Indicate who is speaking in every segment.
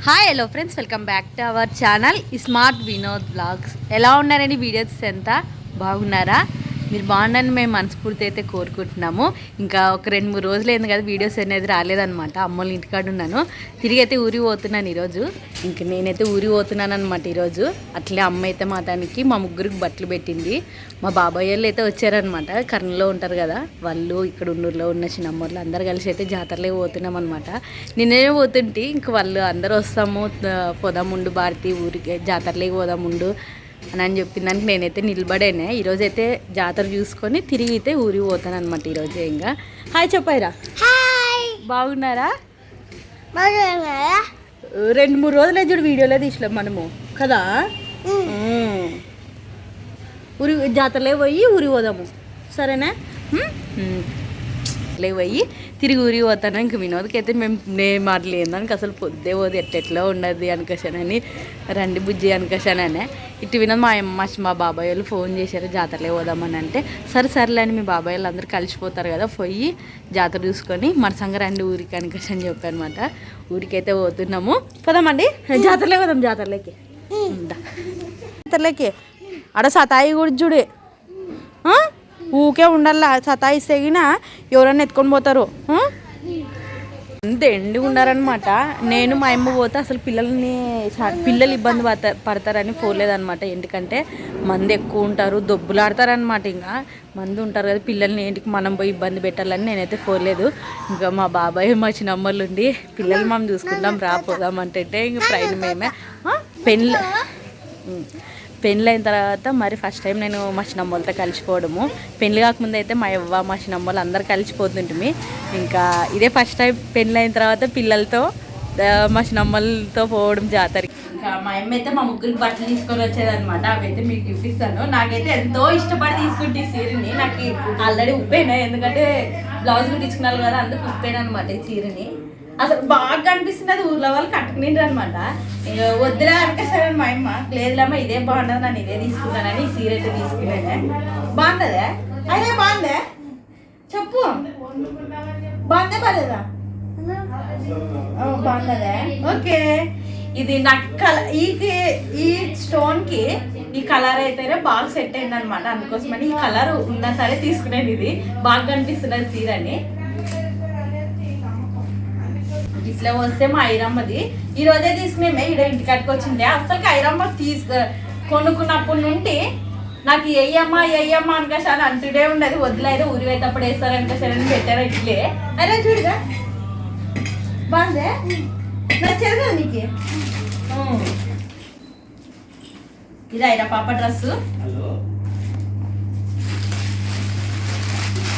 Speaker 1: Hi hello friends, welcome back to our channel smart Vinod blogs. ఎలా ఉన్నారండి? Videos ఎంత బాగున్నారా? మీరు బాగున్నారని మేము మనస్ఫూర్తి అయితే కోరుకుంటున్నాము. ఇంకా ఒక 2-3 రోజులు అయింది కదా వీడియోస్ అనేది రాలేదనమాట. అమ్మోళ్ళ ఇంటికాడ ఉన్నాను. తిరిగి అయితే ఊరికి పోతున్నాను ఈరోజు. ఇంక నేనైతే ఊరికి పోతున్నాను అనమాట ఈరోజు. అట్లే అమ్మ అయితే మాతానికి మా ముగ్గురికి బట్టలు పెట్టింది. మా బాబాయ్ వాళ్ళు అయితే వచ్చారనమాట. కర్నూలులో ఉంటారు కదా వాళ్ళు, ఇక్కడ ఉన్నూరులో ఉన్న చిన్నమ్మోళ్ళు అందరు కలిసి అయితే జాతరలోకి పోతున్నాం అనమాట. నేనే పోతుంటే ఇంక వాళ్ళు అందరూ వస్తాము, పోదాముండు భారతి ఊరికి జాతరలోకి పోదాముండు అని చెప్పిన దానికి నేనైతే నిలబడేనే. ఈరోజైతే జాతర చూసుకొని తిరిగి అయితే ఊరికి పోతాను అనమాట ఈరోజు. ఇంకా హాయ్ చెప్పాయిరా. బాగున్నారా? 2-3 రోజులే చూడు వీడియోలో తీసినాం మనము కదా. ఊరి జాతరలే పోయి ఊరికి పోదాము, సరేనా? పోయి తిరిగి ఊరికి పోతాను. ఇంక వినోద్కి అయితే మేము మాట్లాడేదానికి అసలు పొద్దే పోదు ఎట్లా ఉండదు అనుకోసానని, రండి బుజ్జి అనుకోసాననే. ఇటు వినోద్ మా బాబాయ్ వాళ్ళు ఫోన్ చేశారు జాతరలే పోదామని. అంటే సరేలే అని మీ బాబాయ్ వాళ్ళు అందరూ కలిసిపోతారు కదా, పోయి జాతర చూసుకొని మనసంగా రండి ఊరికి అనుకోసని చెప్పానమాట. ఊరికైతే పోతున్నాము. పోదామండి జాతరలే పోదాం. జాతరలోకి ఆడ సతాయి కూడా చూడే, ఊకే ఉండాలా. సతాయిస్తే గిన ఎవరన్నా ఎత్తుకొని పోతారు. అంత ఎండి ఉన్నారనమాట. నేను మా అమ్మ పోతే అసలు పిల్లలు ఇబ్బంది పడతారని పోలేదనమాట. ఎందుకంటే మంది ఎక్కువ ఉంటారు, దొబ్బులాడతారనమాట. ఇంకా మంది ఉంటారు కదా, పిల్లల్ని ఏంటికి మనం పోయి ఇబ్బంది పెట్టాలని నేనైతే పోలేదు. ఇంకా మా బాబాయ్ మా చిన్నమ్మలు ఉండి పిల్లలు మనం చూసుకుంటాం రాపోదాం అంటే ఇంక ట్రైన్ మేమే పెళ్ళి అయిన తర్వాత మరి ఫస్ట్ టైం నేను మా చిన్నమ్మలతో కలిసిపోవడము. పెళ్ళి కాకముందు అయితే మా అవ్వ మా చిన్నమ్మలు అందరు కలిసిపోతుంటుంది. ఇంకా ఇదే ఫస్ట్ టైం పెళ్ళి అయిన తర్వాత పిల్లలతో మా చిన్నమ్మలతో పోవడం జాతరకి. ఇంకా మా అమ్మ అయితే మా ముగ్గురికి బట్టలు తీసుకొని వచ్చేదనమాట. అవైతే మీకు చూపిస్తాను. నాకైతే ఎంతో ఇష్టపడి తీసుకుంటే ఈ చీరని. నాకు ఆల్రెడీ ఉప్పేనా, ఎందుకంటే బ్లౌజ్ కుట్టించుకున్నారు కదా, అందుకు ఉప్పేనా అనమాట ఈ చీరని. అసలు బాగా కనిపిస్తుంది. అది ఊర్లో వాళ్ళు కట్టుకునిండ్రు అనమాట. వద్దులే అనిపిస్తారని మా అమ్మ, లేదులేమ్మా ఇదే బాగుండదు, నన్ను ఇదే తీసుకున్నానని ఈ సీర అయితే తీసుకున్నానే. బాగుందదే? అదే బాగుందే చెప్పు. బాగుందే బాగాలేదా? బాగుందదే. ఓకే. ఇది నాకు ఈ స్టోన్కి ఈ కలర్ అయితేనే బాగా సెట్ అయింది అనమాట. అందుకోసమని ఈ కలర్ ఉన్నా సరే తీసుకునేది. ఇది బాగా కనిపిస్తున్నది చీరని. ఇట్లా వస్తే మా ఐరమ్మది ఈ రోజే తీసుకునేమే. ఇక్కడ ఇంటికాడికి వచ్చిండే. అసలు ఐరమ్మ కొనుక్కున్నప్పటి నుండి నాకు ఎయ్యమ్మా అనుకోసారి అంటుడే ఉండదు. వదిలేదు ఊరి అయితే అప్పుడు వేస్తారు అనుకోసారని పెట్టారు. ఇట్లే అరే చూడుగా బాగుందే, నచ్చేది కదా నీకు. ఇది ఐరా పాప డ్రెస్సు.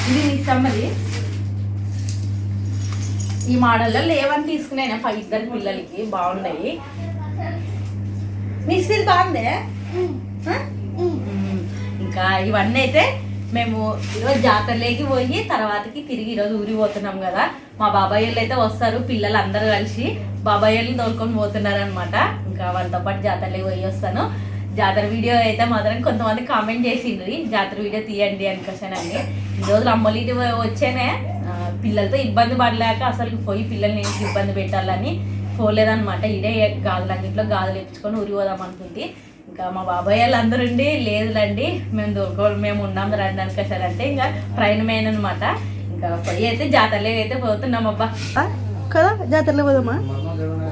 Speaker 1: ఇది నీ సమ్మది. ఈ మోడల్లో లేవని తీసుకున్నాను 2 పిల్లలకి. బాగున్నాయి. మిక్సీలు బాగుందే. ఇంకా ఇవన్నీ అయితే మేము ఈరోజు జాతరలోకి పోయి తర్వాతకి తిరిగి ఈరోజు ఊరికి పోతున్నాం కదా. మా బాబాయ్ వాళ్ళు అయితే వస్తారు, పిల్లలు అందరూ కలిసి బాబాయ్ వాళ్ళని తోలుకొని పోతున్నారు అనమాట. ఇంకా వాళ్ళతో పాటు జాతరలోకి పోయి వస్తాను. జాతర వీడియో అయితే మాత్రం కొంతమంది కామెంట్ చేసిండ్రు జాతర వీడియో తీయండి అనుకోసానండి. ఈరోజు అమ్మోళ్ళ వచ్చేనే పిల్లలతో ఇబ్బంది పడలేక అసలు పోయి పిల్లల్ని ఇబ్బంది పెట్టాలని పోలేదనమాట. ఇదే గాజులన్నింటిలో గాజులు ఎప్పించుకొని ఊరి పోదాం అనుకుంటే ఇంకా మా బాబాయ్ వాళ్ళు అందరూ ఉండి లేదులండి మేము ఉన్నాం రండి అనుకోసారంటే ఇంకా ట్రైన్ మెయిన్ అనమాట. ఇంకా పోయి అయితే జాతరలో అయితే పోతున్నాం అబ్బా కదా. జాతరలో పోదామా?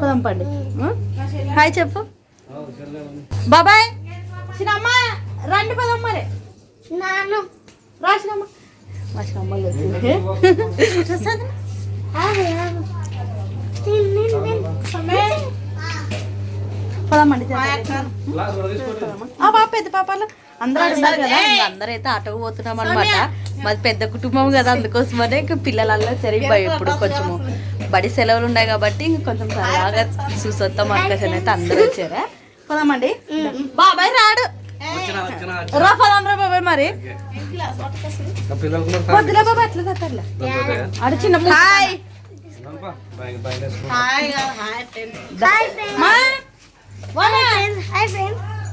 Speaker 1: పోదాం పండి. హాయ్ చెప్పు బాబాయ్. చిన్నమ్మ రండి పోదాం. మరి రాసినమ్మ మా చిన్నమ్మలు వచ్చింది. పోదామండి పెద్ద పాపాలు అందరూ ఉన్నారు కదా. అందరూ అయితే ఆటోకు పోతున్నాం అనమాట. మాది పెద్ద కుటుంబం కదా, అందుకోసమనే ఇంకా పిల్లలలో సరిపోయి ఇప్పుడు కొంచెము బడి సెలవులు ఉన్నాయి కాబట్టి ఇంక కొంచెం సరదాగా చూసొస్తాం అనుకోసం అయితే అందరూ వచ్చారా. పోదామండి. బాబాయ్ రాడు రా, పోదాం రా బాబాయ్. మరి వద్దులే బాబాయ్ అట్లా కట్టర్లే ఆడ చిన్న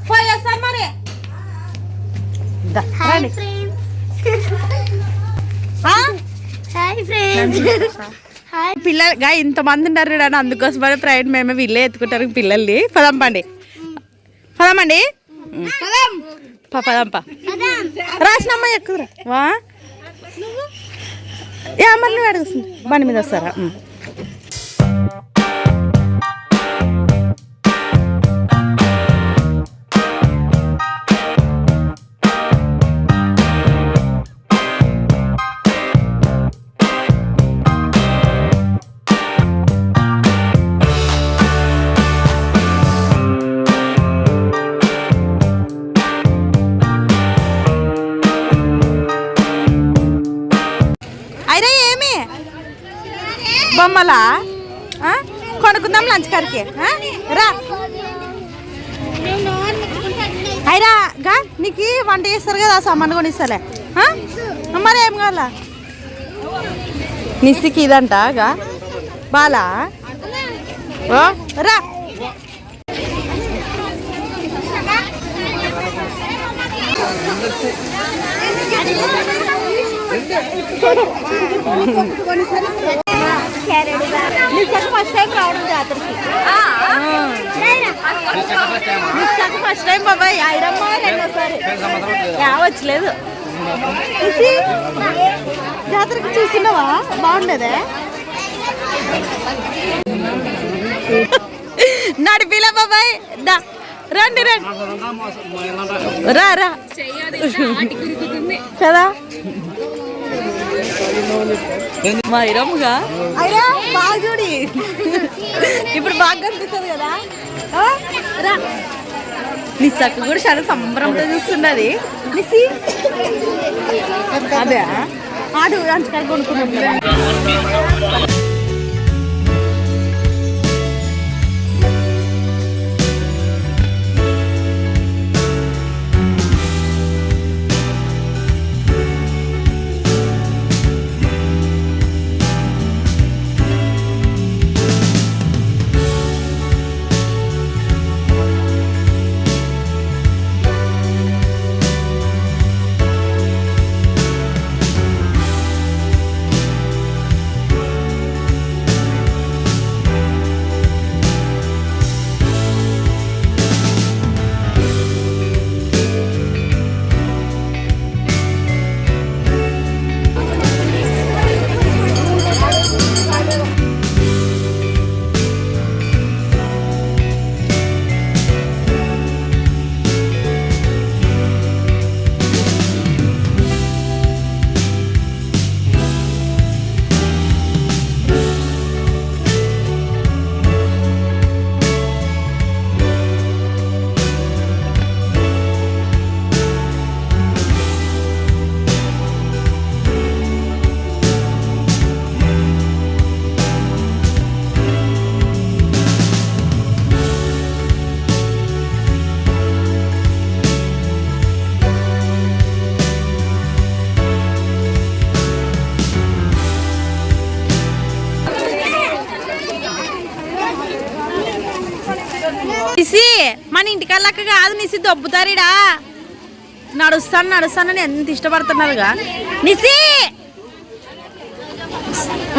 Speaker 1: పోయేస్తారు మరి. పిల్లలుగా ఇంతమంది ఉన్నారు అని అందుకోసమని ప్రైవేట్ మేమే వీళ్ళే ఎత్తుకుంటారు పిల్లల్ని. పదంపండి పదమండి పదంప రాసినమ్మ ఎక్కువరా వా మళ్ళీ అడుగుతుంది బండి మీద వస్తారా. అయినా ఏమి బొమ్మలా కొనుక్కుందాం లంచ్ కాడికి రా. అయినా గా నీకు వంట చేస్తారు కదా సామాన్ కొనిస్తలే మరి ఏం కావాలా నిస్సికి ఇదంట గా బాలా రా. ఫస్ట్ టైం రావడం జాతరకి ఫస్ట్ టైం బాబాయ్ ఐరమ్మ రెండోసారి రావచ్చులేదు. జాతరకి చూసినావా బాగుండేదే నడిపిలా బాబాయ్ దా రండి రండి రా రా కదా మైరమ్గా అయ్యా బాగా చూడి ఇప్పుడు బాగా కనిపిస్తుంది కదా రా. నిస్సక్క కూడా చాలా సంబరంతో చూస్తున్నది. నిస్సి అదే ఆడు అంచకాయ కొనుక్కున్నాం. నిసి మన ఇంటికల్లాక కాదు నిసి దొబ్బుతారిడా. నడుస్తానని ఎంత ఇష్టపడుతున్నారుగా. నిసి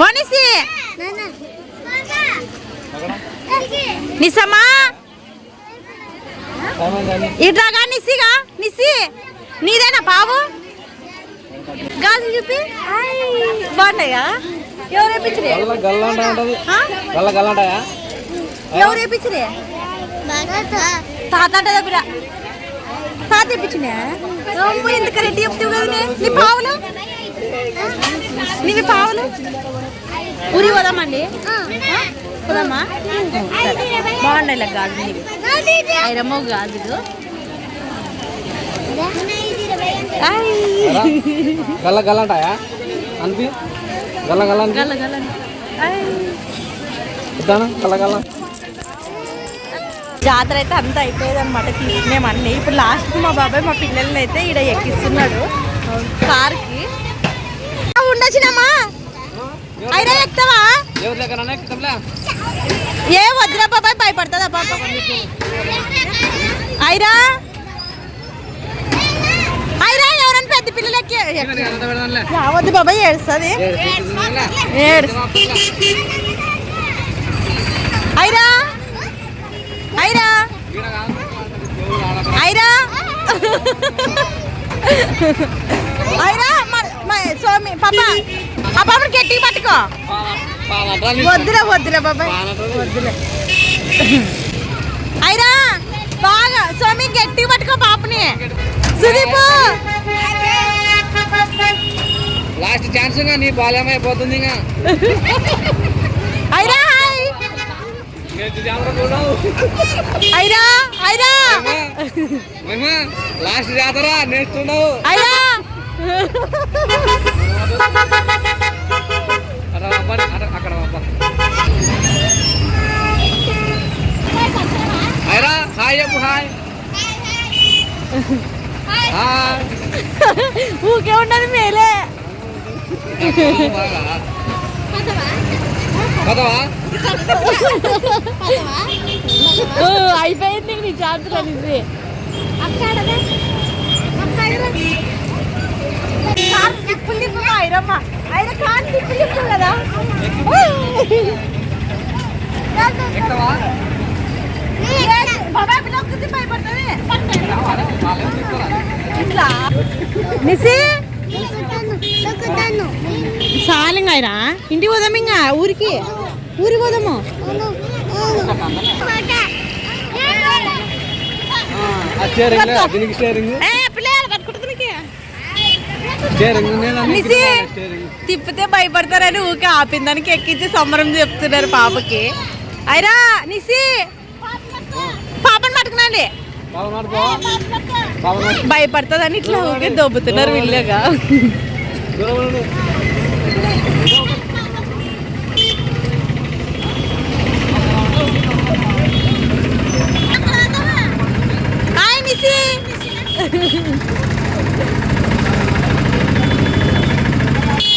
Speaker 1: ఓ నిసి నిసమ్మా ఇట్లాగా నిసిగా నిసి నీదేనా బాబు గాజు చూపి బాగున్నాయా. ఎవరు వేపించరే ఎవరు వేపించరే తాత అంటే దగ్గర తాత తెప్పించిన ఎందుకు రెడ్డి చెప్తావు కదా. నీ పావులు నీవి పావులు ఊరి పోదామండి పోదామా. బాగున్నాయి ఇలా గాజులు నీవి ఐరమ్మ గాజులు.
Speaker 2: గల్ల గల్లంటాయా అనిపి గల్ల గల్ల గల్ల
Speaker 1: గల్ల
Speaker 2: గల్ల గల్ల.
Speaker 1: జాతర అయితే అంతా అయిపోయేది అనమాట. తీసుకునేమన్నీ ఇప్పుడు లాస్ట్ మా బాబాయ్ మా పిల్లల్ని అయితే ఇక్కడ ఎక్కిస్తున్నాడు కార్కి. ఉండొచ్చినమ్మా అయినా ఎక్కుతావా ఏ వద్దురా బాబాయ్ భయపడుతుందా పాప. అయిరా అయిరా ఎవరన్నా
Speaker 3: పెద్ద పిల్లలకి వద్దు బాబాయ్ ఏడుస్తుంది ఐరా ఐరా ఐరా ఐరా స్వామి పాప ఆ పాపని గట్టిగా పట్టుకో వద్దులే వద్దులే బాబాయ్ వద్దులే ఐరా బాగా స్వామి గట్టిగా పట్టుకో పాపని సుదీప్
Speaker 2: లాస్ట్ ఛాన్స్ నీ బాల్యం అయిపోతుంది
Speaker 3: ఐరా ఐరా ఐరా
Speaker 2: లాస్ట్ జాతర నేర్చుకున్నావు
Speaker 3: ఐరా
Speaker 2: అక్కడ ఐరా హాయ్ అప్పు హాయ్
Speaker 3: ఊకే ఉండదు మేలే
Speaker 2: కదవా
Speaker 3: అయిపోయింది నీ ఛాన్స్ అనేసి తిప్పులు తిప్పు ఐరమ్మ ఐర కాన్ తిప్పులు తిప్పు కదా బాబా పిల్లకి భయపడుతుంది ఇట్లా నిసి చాలింగా ఆయన ఇంటికి పోదాం ఇంకా ఊరికి పోదాము తిప్పితే భయపడతారని ఊకే ఆపిందానికి ఎక్కించి సంబరం చెప్తున్నారు పాపకి అయిరా నిసి పాపని పట్టుకున్నాండి భయపడుతుందని ఇట్లా ఊకే దొబ్బుతున్నారు వీళ్ళగా హాయ్ నిసి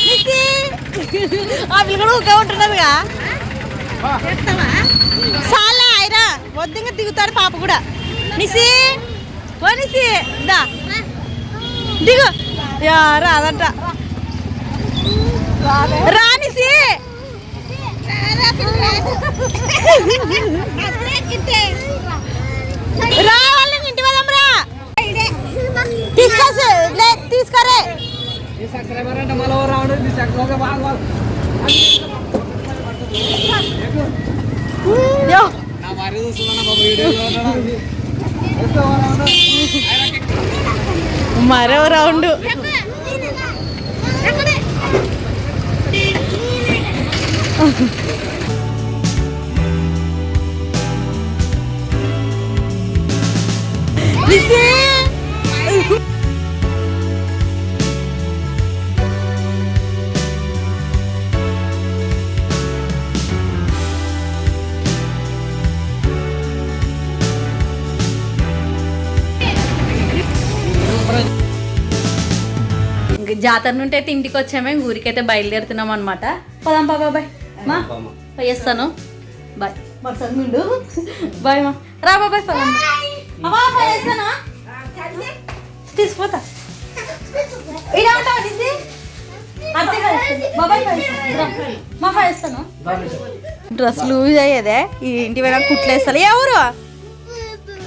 Speaker 3: నిసి ఆ పిల్ల కూడా ఊకే ఉంటున్నదిగా చాలా అయిరా వద్దంగా దిగుతాడు పాప కూడా నిసి ఓ నిసి దా దిగు రాదంట రానిసి రావాలి ఇంటి వదం రా తీసుకురే మరో రౌండ్
Speaker 1: జాతర నుండి అయితే ఇంటికి వచ్చామే ఊరికైతే బయలుదేరుతున్నాం అనమాట పోదాం బాబాయ్ మా పోయేస్తాను బాయ్ మరుసటి నుండు బాయ్ మా రా బాబాయ్ పోదాం పోయేస్తానా తీసుకుపోతా ఇలా ఉంటావు బాబాయ్ మా పోయేస్తాను డ్రెస్ లూజ్ అయ్యేదే ఈ ఇంటి వెనక కుట్లేస్తారు ఎవరు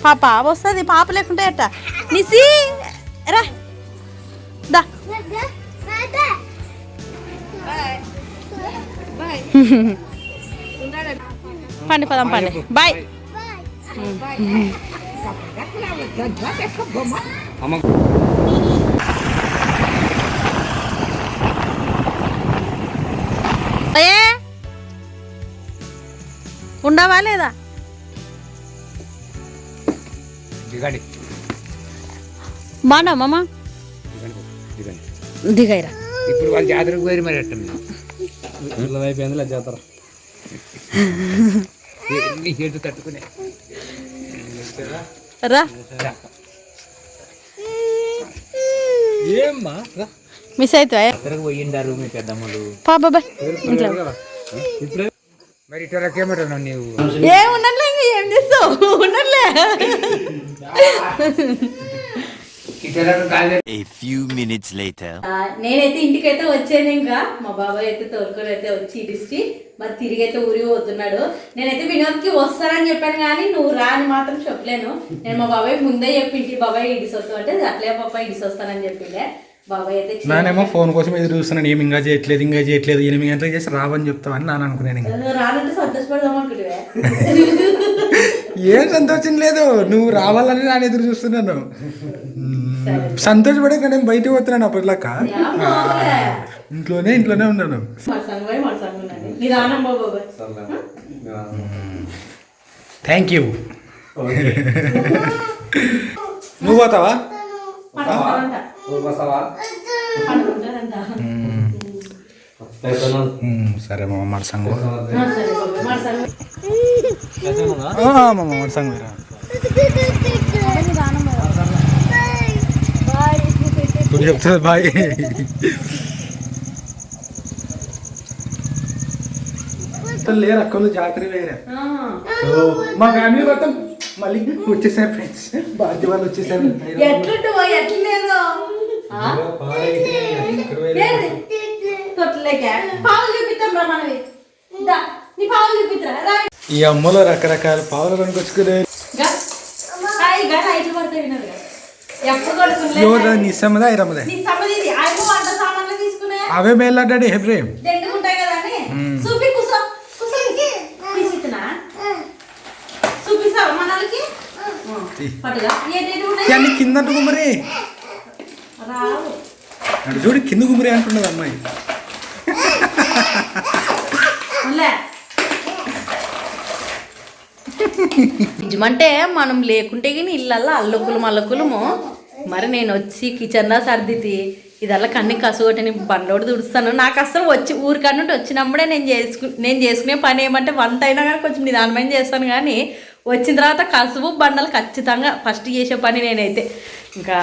Speaker 1: పాప వస్తుంది పాప లేకుంటే అట్ట నిసి రా దా పండి పదం పండి బాయ్ ఉండవా లేదా బాగున్నావు మామ దిగైరా
Speaker 2: ఇప్పుడు వాళ్ళు జాతరకు పోయి మరి అయిపోయింది జాతర తట్టుకునే
Speaker 3: రా
Speaker 2: ఏమ్మా
Speaker 3: మిస్ అవుతావా
Speaker 2: పోయిండారు మీ పెద్దమ్మలు
Speaker 3: పా బాబాయ్ ఇంట్లో
Speaker 2: మరి ఇట్లా నీవు
Speaker 3: ఏం ఉండలే ఏం చేస్తావు ఉండలే
Speaker 4: A few minutes later.
Speaker 1: నేనైతే ఇంటికైతే వచ్చాను. ఇంకా మా బాబాయ్ అయితే తోలుకొని అయితే వచ్చి ఇడిచి మరి తిరిగి అయితే ఊరికి పోతున్నాడు. నేనైతే వినోద్కి వస్తానని చెప్పాను కానీ నువ్వు రా అని మాత్రం చెప్పలేను. నేను మా బాబాయ్ ముందే చెప్పింటి బాబాయ్ ఇడిసి వస్తావు అంటే అట్లే పాప ఇడిసి వస్తానని చెప్పిండే. బాబాయ్ అయితే
Speaker 5: నానేమో ఫోన్ కోసం ఎదురు చూస్తున్నాను. ఏమి ఇంకా చేయట్లేదు 8 గంటలకు చేసి రావని చెప్తావని నాన్న అనుకున్నాను.
Speaker 1: రానంటే సంతోషపడదాం అనుకుంటే
Speaker 5: ఏం సంతోషం లేదు, నువ్వు రావాలని నేను ఎదురు చూస్తున్నాను. సంతోషపడే కానీ నేను బయటకు పోతున్నాను. అప్పటిలాక ఇంట్లోనే ఉన్నాను. Thank you. నువ్వు పోతావా? సరే మామ మడసంగు మడసంగు ఇప్పుడు చెప్తుంది బాయ్. లేరు అక్కలు జాతర వేరే. మా ఫ్యామిలీ మొత్తం మళ్ళీ వచ్చేసారు ఫ్రెండ్స్. భారతి వాళ్ళు వచ్చేసారు. ఈ అమ్మలో రకరకాల పావులు కొనుకొచ్చుకునే నిస్సమ్మదా ఐరమ్మదా అవే మేలాడాడు హెబ్రేం కింద గుమ్మరి చూడు కింద గుమ్మరి అంటున్నది అమ్మాయి.
Speaker 1: నిజమంటే మనం లేకుంటే కానీ ఇళ్ళల్లో అల్లకులు మల్లకులము. మరి నేను వచ్చి కిచెన్లో సర్దితి ఇదల్లా కన్నీ కసుగొట్టని బండోడు తుడుస్తాను. నాకు అసలు వచ్చి ఊరికన్నుంటి వచ్చినప్పుడే నేను చేసుకునే పని ఏమంటే వంట అయినా కానీ కొంచెం నిదానమైన చేస్తాను. కానీ వచ్చిన తర్వాత కసువు బండలు ఖచ్చితంగా ఫస్ట్ చేసే పని నేనైతే. ఇంకా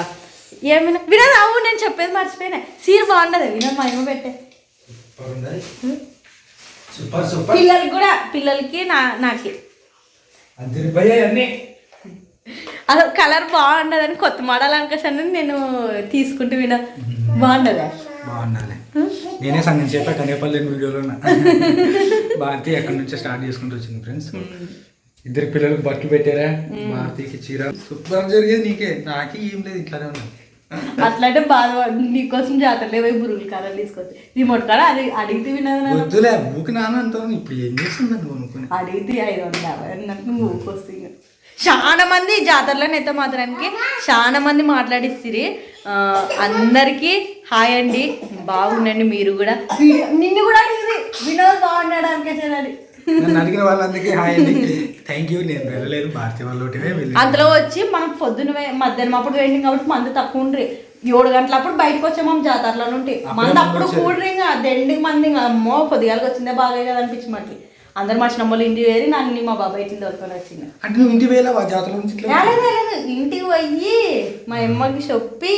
Speaker 1: ఏమైనా వినోద్ అవు నేను చెప్పేది మర్చిపోయినా. సీర బాగుండదు వినోద్ మా ఏమో పెట్టే పిల్లలకి కూడా పిల్లలకి నాకి అసలు కలర్ బాగుండదని కొత్త మోడల్ అనుకోసాను నేను తీసుకుంటూ వినా. బాగుండదా?
Speaker 5: బాగుండాలి. నేనే సంగతి చెప్పా కనేపల్లి వీడియోలో భారతి ఎక్కడి నుంచో స్టార్ట్ చేసుకుంటూ వచ్చింది ఫ్రెండ్స్. 2 పిల్లలకు బట్టలు పెట్టారా, భారతికి చీర సూపర్ జరిగేది. నీకే నాకే ఏం లేదు, ఇట్లానే ఉన్నాను.
Speaker 1: అట్లంటే బాధ నీకోసం జాతరలే పోయి బురుగులు కారాలు తీసుకొచ్చి రిమోట్ కాడ అది అడిగితే వినదు.
Speaker 5: వద్దులే ఊకి నాన్న అంటాను. ఇప్పుడు ఏం చేస్తుందని నువ్వు అనుకుని
Speaker 1: అడిగితే 550 అన్నట్టు నువ్వు ఊకొస్తుంది. చాలా మంది జాతరలో నెత్త మాత్రానికి చాలా మంది మాట్లాడిస్తారు. అందరికీ హాయ్ అండి, బాగుండండి మీరు కూడా. నిన్ను కూడా అడిగింది వినోద్ బాగున్నాడు అనుకేసారి.
Speaker 5: నన్ను అడిగిన వాళ్ళందరికీ హాయ్ అండి, థ్యాంక్ యూ. నేను వెళ్ళలేదు, భారతి వాళ్ళ
Speaker 1: అందులో వచ్చి మనం పొద్దున మధ్యాహ్నం అప్పుడు వెళ్ళింది కాబట్టి మంది తక్కువ ఉండ్రి. 7 గంటలప్పుడు బయటకు వచ్చాము జాతరలో నుండి. మంది అప్పుడు కూడ్రి ఇంకా దెండికి మంది అమ్మో పొద్దుగాలకు వచ్చిందే బాగా కదా అనిపించి మట్టి అందరు మా చిన్నమ్మలు ఇంటికి వేరి నన్ను మా బాబాయ్ ఇంటికి దొరకొని వచ్చింది.
Speaker 5: అంటే నువ్వు ఇంటికి వెళ్ళావా జాతర నుంచి?
Speaker 1: ఇంటికి పోయి మా అమ్మకి చెప్పి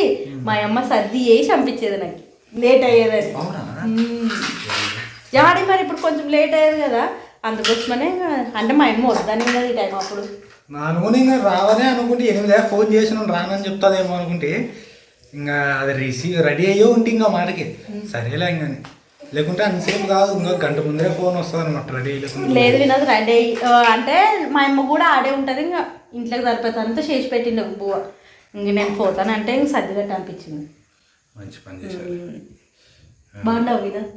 Speaker 1: మా అమ్మ సర్ది వేసి పంపించేది. నాకు లేట్ అయ్యేదని. యాడి మరి ఇప్పుడు కొంచెం లేట్ అయ్యేది కదా అందుకోసమనే. అంటే మా అమ్మ వద్దని కదా ఈ టైం అప్పుడు.
Speaker 5: నాను ఇంకా రావనే అనుకుంటే 8 ఫోన్ చేసిన రానని చెప్తాదేమో అనుకుంటే ఇంకా అది రెడీ అయ్యో ఉంటే ఇంకా మాటకి సరేలే ఇంకా. లేకుంటే అంతసేపు కాదు, ఇంకా గంట ముందరే ఫోన్ వస్తుంది అనమాట రెడీ అయ్యలేదు.
Speaker 1: లేదు వినదు రెడీ అంటే మా అమ్మ కూడా ఆడే ఉంటుంది. ఇంకా ఇంట్లోకి సరిపోతుంది అంతా చేసి పెట్టింది బువ్వ. ఇంక నేను పోతానంటే ఇంక సర్ది గట్ట అనిపించింది.
Speaker 5: మంచి పని చేశారు.
Speaker 1: బాగుండవు వినోద్.